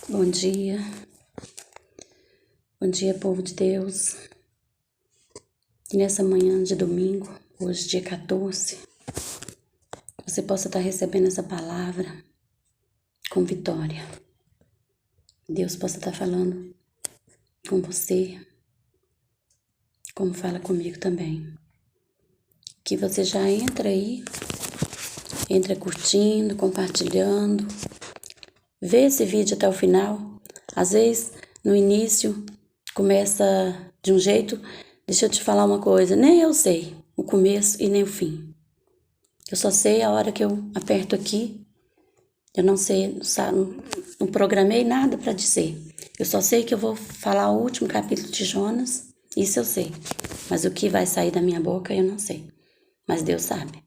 Bom dia, povo de Deus. E nessa manhã de domingo, hoje dia 14, você possa estar recebendo essa palavra com vitória. Deus possa estar falando com você, como fala comigo também. Que você já entra aí, entra curtindo, compartilhando. Vê esse vídeo até o final. Às vezes, no início, começa de um jeito. Deixa eu te falar uma coisa. Nem eu sei o começo e nem o fim. Eu só sei a hora que eu aperto aqui. Eu não sei, não programei nada para dizer. Eu só sei que eu vou falar o último capítulo de Jonas. Isso eu sei. Mas o que vai sair da minha boca eu não sei. Mas Deus sabe.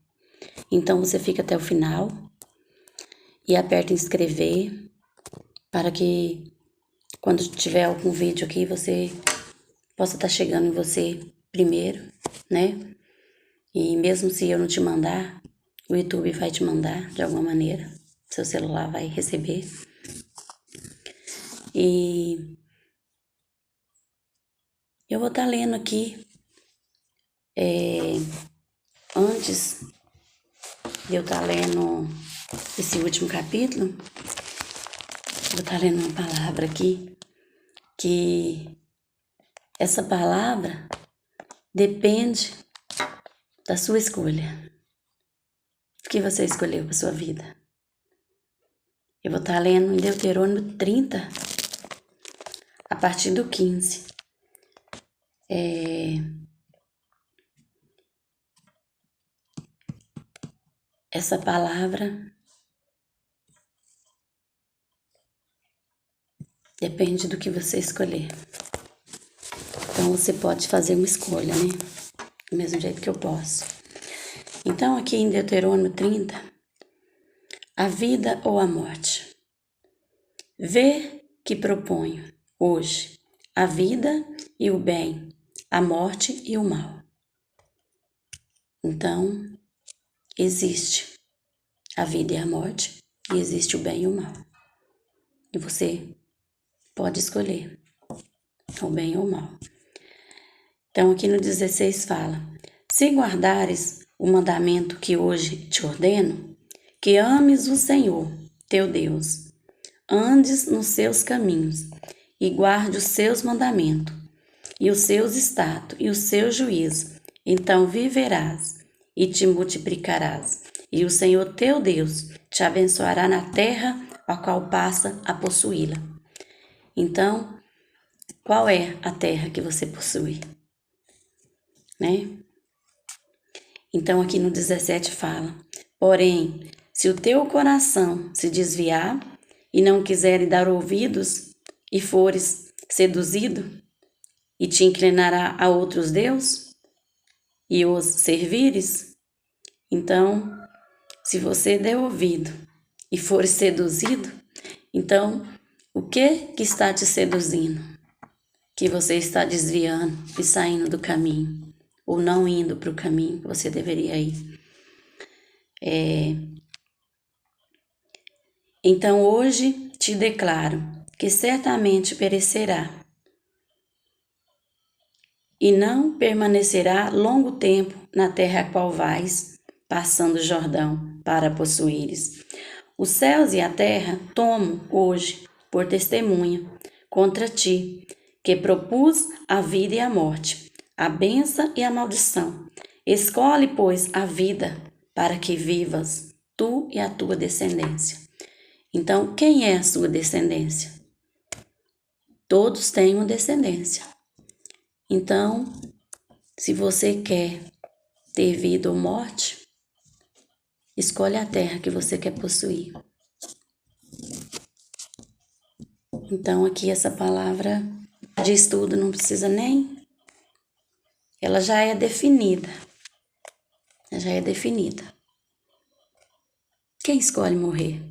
Então você fica até o final e aperta em inscrever para que quando tiver algum vídeo aqui você possa estar chegando em você primeiro, né? E mesmo se eu não te mandar, o YouTube vai te mandar de alguma maneira. Seu celular vai receber. E eu vou estar lendo aqui, antes de eu estar lendo esse último capítulo, vou estar lendo uma palavra aqui, que essa palavra depende da sua escolha. O que você escolheu para sua vida? Eu vou estar lendo em Deuterônimo 30, a partir do 15. Essa palavra depende do que você escolher. Então você pode fazer uma escolha, né? Do mesmo jeito que eu posso. Então aqui em Deuterônimo 30, a vida ou a morte. Vê que proponho hoje a vida e o bem, a morte e o mal. Então, existe a vida e a morte, e existe o bem e o mal. E você pode escolher o bem ou o mal. Então, aqui no 16 fala: se guardares o mandamento que hoje te ordeno, que ames o Senhor, teu Deus, andes nos seus caminhos e guarde os seus mandamentos, e os seus estatutos e os seus juízos, então viverás e te multiplicarás, e o Senhor teu Deus te abençoará na terra a qual passa a possuí-la. Então, qual é a terra que você possui? Né? Então aqui no 17 fala: porém, se o teu coração se desviar e não quiser dar ouvidos e fores seduzido e te inclinará a outros deuses e os servires, então, se você der ouvido e for seduzido, então, o que está te seduzindo? Que você está desviando e saindo do caminho, ou não indo para o caminho que você deveria ir. Então, hoje te declaro que certamente perecerá e não permanecerá longo tempo na terra a qual vais, passando o Jordão, para possuíres. Os céus e a terra tomo hoje por testemunha contra ti, que propus a vida e a morte, a bênção e a maldição. Escolhe, pois, a vida, para que vivas, tu e a tua descendência. Então, quem é a sua descendência? Todos têm uma descendência. Então, se você quer ter vida ou morte, escolhe a terra que você quer possuir. Então, aqui essa palavra de estudo não precisa nem... Ela já é definida. Já é definida. Quem escolhe morrer?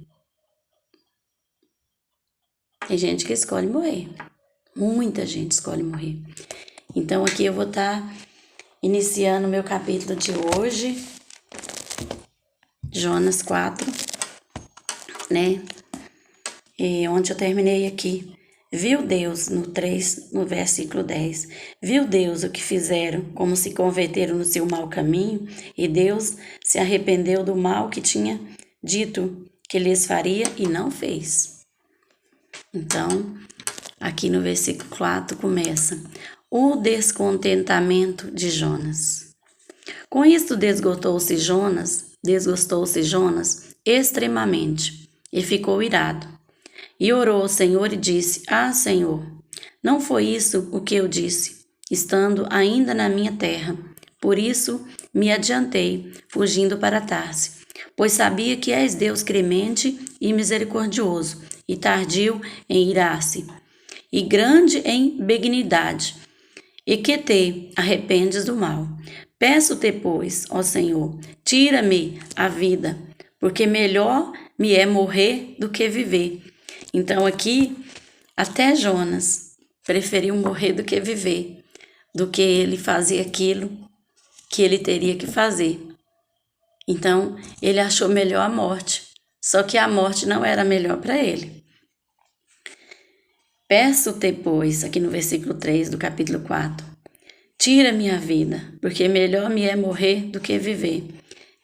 Tem gente que escolhe morrer. Muita gente escolhe morrer. Então, aqui eu vou estar iniciando o meu capítulo de hoje. Jonas 4, né? onde eu terminei aqui. Viu Deus, no versículo 10, viu Deus o que fizeram, como se converteram no seu mau caminho, e Deus se arrependeu do mal que tinha dito que lhes faria e não fez. Então, aqui no versículo 4 começa: o descontentamento de Jonas. Com isto desgostou-se Jonas extremamente, e ficou irado. E orou ao Senhor e disse: Senhor, não foi isso o que eu disse, estando ainda na minha terra. Por isso me adiantei, fugindo para Tarse, pois sabia que és Deus clemente e misericordioso, e tardio em irar-se, e grande em benignidade, e que te arrependes do mal. Peço-te, pois, ó Senhor, tira-me a vida, porque melhor me é morrer do que viver. Então aqui, até Jonas preferiu morrer do que viver, do que ele fazer aquilo que ele teria que fazer. Então, ele achou melhor a morte, só que a morte não era melhor para ele. Peço-te, pois, aqui no versículo 3 do capítulo 4, tira minha vida, porque melhor me é morrer do que viver.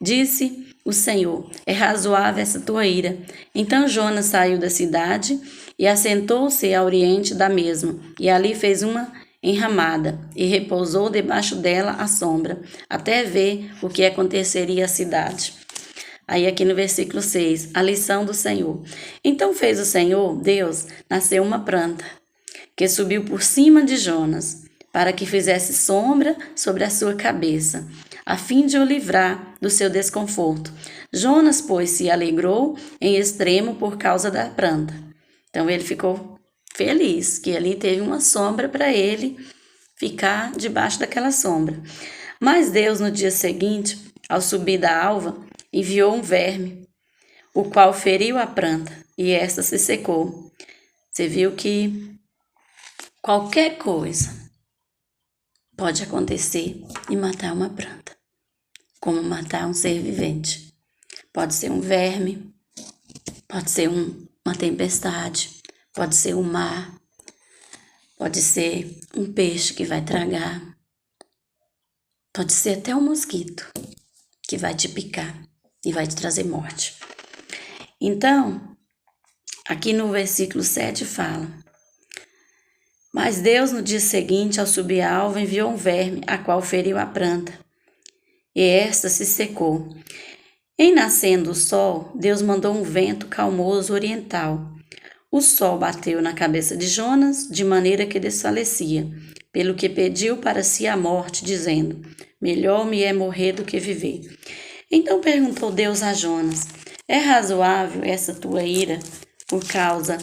Disse o Senhor: é razoável essa tua ira. Então Jonas saiu da cidade e assentou-se a oriente da mesma, e ali fez uma enramada, e repousou debaixo dela à sombra, até ver o que aconteceria à cidade. Aí aqui no versículo 6, a lição do Senhor. Então fez o Senhor, Deus, nascer uma planta, que subiu por cima de Jonas, para que fizesse sombra sobre a sua cabeça, a fim de o livrar do seu desconforto. Jonas, pois, se alegrou em extremo por causa da planta. Então ele ficou feliz que ali teve uma sombra para ele ficar debaixo daquela sombra. Mas Deus, no dia seguinte, ao subir da alva, enviou um verme, o qual feriu a planta, e esta se secou. Você viu que qualquer coisa pode acontecer e matar uma planta, como matar um ser vivente. Pode ser um verme, pode ser uma tempestade, pode ser um mar, pode ser um peixe que vai tragar, pode ser até um mosquito que vai te picar e vai te trazer morte. Então, aqui no versículo 7 fala: mas Deus, no dia seguinte, ao subir a alva, enviou um verme, a qual feriu a planta, e esta se secou. Em nascendo o sol, Deus mandou um vento calmoso oriental. O sol bateu na cabeça de Jonas, de maneira que desfalecia, pelo que pediu para si a morte, dizendo: melhor me é morrer do que viver. Então perguntou Deus a Jonas: é razoável essa tua ira por causa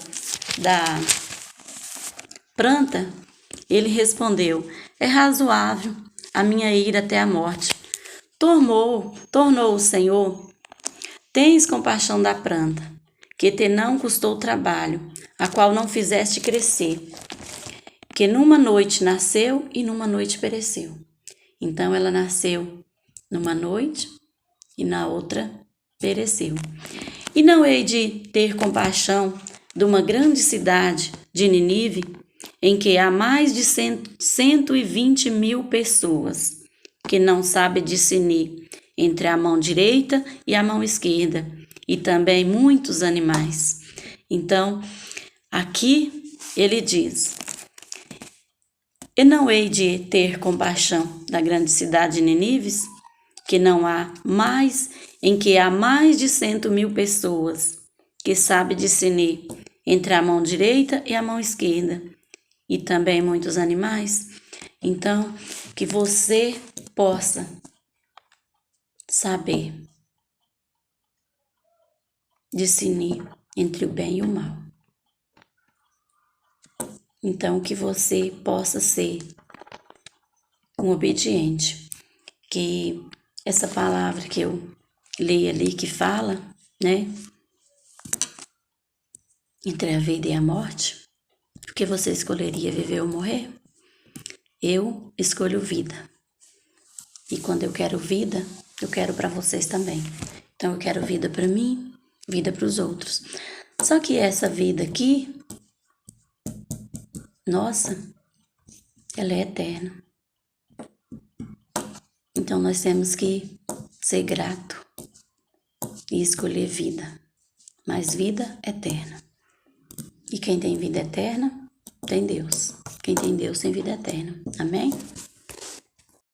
da planta? Ele respondeu: é razoável a minha ira até a morte. Tornou o Senhor: tens compaixão da planta, que te não custou trabalho, a qual não fizeste crescer, que numa noite nasceu e numa noite pereceu. Então ela nasceu numa noite e na outra pereceu. E não hei de ter compaixão de uma grande cidade de Nínive, em que há mais de 120 mil pessoas, que não sabe discernir entre a mão direita e a mão esquerda, e também muitos animais. Então, aqui ele diz: e não hei de ter compaixão da grande cidade de Nínive, em que há mais de 100.000 pessoas, que sabe discernir entre a mão direita e a mão esquerda, e também muitos animais. Então, que você possa saber discernir entre o bem e o mal. Então, que você possa ser um obediente. Que essa palavra que eu li ali, que fala, né, entre a vida e a morte, porque você escolheria viver ou morrer? Eu escolho vida. E quando eu quero vida, eu quero para vocês também. Então eu quero vida para mim, vida para os outros. Só que essa vida aqui, nossa, ela é eterna. Então nós temos que ser grato e escolher vida, mas vida eterna. E quem tem vida eterna, tem Deus. Quem tem Deus tem vida eterna. Amém?